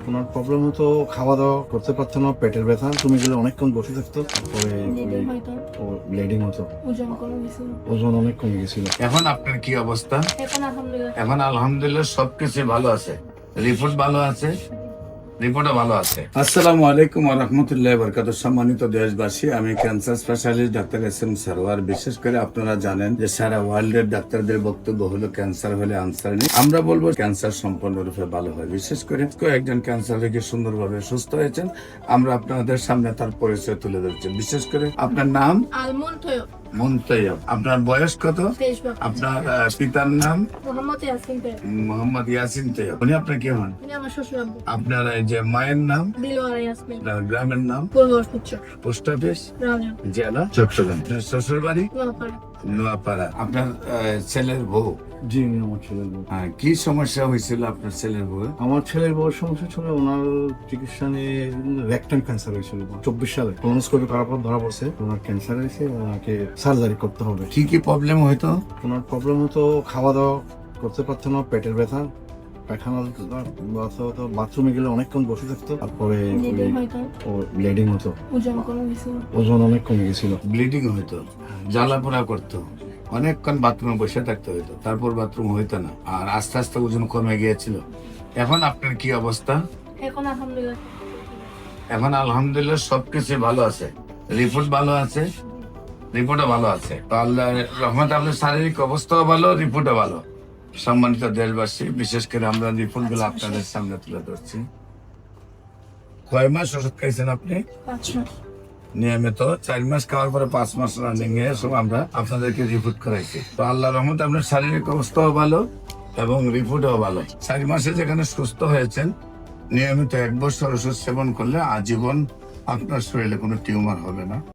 ওনার problem হতো খাওয়া দাওয়া করতে পারতো না, পেটের ব্যথা, তুমি গেলে অনেকক্ষণ বসে থাকতো, তারপরে ব্লিডিং হতো, ওজন অনেক কমে গেছিল। এখন আপনার কি অবস্থা? এখন এখন আলহামদুলিল্লাহ সবকিছু ভালো আছে, রিপোর্ট ভালো আছে, রিপোর্টও ভালো আছে। আসসালামু আলাইকুম ওয়া রাহমাতুল্লাহি ওয়া বারাকাতুহু। সম্মানিত দেশবাসী, আমি cancer specialist doctor SM. Sarwar. বিশেষ করে আপনারা জানেন যে সারা ওয়ার্ল্ডের ডাক্তারদের বক্তব্য হলো ক্যান্সার হলে আনসার নেই। আমরা বলবো ক্যান্সার সম্পূর্ণরূপে ভালো হয়। বিশেষ করে একজন ক্যান্সার রোগী সুন্দরভাবে সুস্থ হয়েছেন, আমরা আপনাদের সামনে তার পরিচয় তুলে ধরছি। বিশেষ করে আপনার নাম? আলমন তৈয়ব। মুনতাইয়ব। আপনার বয়স কত? 23 বছর। আপনার পিতার নাম? মোহাম্মদ ইয়াসিন তৈয়ব। মোহাম্মদ ইয়াসিন তৈয়ব। উনি আপনার কি হন? উনি আমার শ্বশুর আব্বু। আপনার এই যে মায়ের নাম? দিলওয়ারা ইয়াসমিন। আপনার গ্রামের নাম? পূর্ব উত্তর পোস্ট অফিস? রাজা জেলা চট্টগ্রাম। আপনার শ্বশুর বাড়ি? নোয়াপাড়া। নোয়াপাড়া। আপনার ছেলের বউ? জি, উনি আমার ছেলের বউ। হ্যাঁ, কি সমস্যা হয়েছিল আপনার ছেলের বউ? আমার ছেলের বউর সমস্যা ছিল, ওনার চিকিৎসা নিয়ে রেকটাম ক্যান্সার হয়েছিল 24 সালে। কলোনোস্কোপি করার পর ধরা পড়ছে ওনার ক্যান্সার হয়েছে, ওনাকে সার্জারি করতে হবে। কি কি প্রবলেম হইতো? ওনার প্রবলেম হতো খাওয়া দাওয়া করতে পারতো না, পেটের ব্যথা, পায়খানা ব্যথা হতো, বাথরুমে গেলে অনেকক্ষণ বসে থাকতো, তারপরে ব্লিডিং হতো, ওজন অনেক কমে গেছিল। ব্লিডিং হইতো, জ্বালাপোড়া করতো, অনেকক্ষণ বাথরুমে বসে থাকতে হইতো, তারপর বাথরুম হইতো না, আর আস্তে আস্তে ওজন কমে গিয়েছিল। এখন আপনার কি অবস্থা? এখন আলহামদুলিল্লাহ এখন আলহামদুলিল্লাহ সবকিছু ভালো আছে, রিপোর্ট ভালো আছে, রিপোর্টও ভালো আছে। তো আল্লাহর রহমতে আপনার শারীরিক অবস্থাও ভালো, রিপোর্টও ভালো। সম্মানিত দেশবাসী, বিশেষ করে আমরা রিপোর্ট গুলো আপনাদের সামনে তুলে ধরছি। কয় মাস ওষুধ খাইছেন আপনি? 5 মাস। নিয়মিত 4 মাস খাওয়ার পরে 5 মাস রানিং এ সব আমরা আপনাদেরকে রিপোর্ট করাইছি। তো আল্লাহর রহমতে আপনার শারীরিক অবস্থাও ভালো এবং রিপোর্টও ভালো। 4 মাসে যেখানে সুস্থ হয়েছেন, নিয়মিত 1 বছর ওষুধ সেবন করলে আজীবন আপনার শরীরে কোনো টিউমার হবে না।